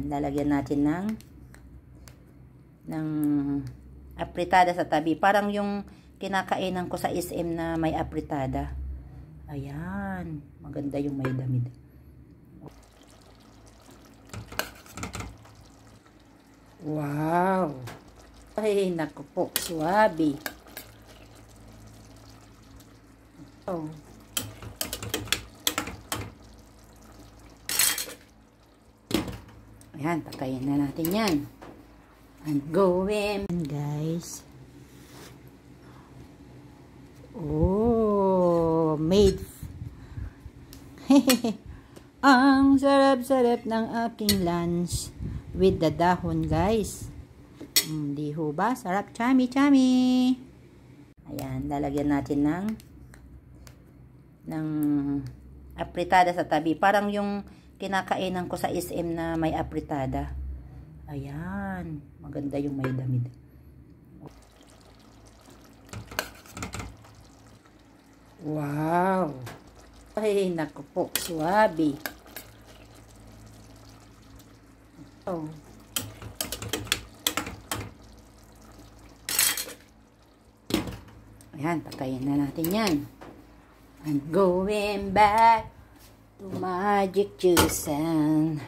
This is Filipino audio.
Ayan, lalagyan natin ng apritada sa tabi. Parang yung kinakainan ko sa SM na may apritada. Ayan, maganda yung may damit. Wow! Ay, naku po, suwabe. Oh. Ayan, patayin na natin yan. And going, guys. Oh, made. Ang sarap-sarap ng aking lunch with the dahon, guys. Di ho ba? Sarap, chami-chami. Ayan, lalagyan natin ng apritada sa tabi. Parang yung kinakainan ko sa SM na may apritada. Ayan, maganda yung may damit. Wow! Ay, naku po, suwabe. Oh. Ayan, patayin na natin yan. I'm going back to Magic Juice and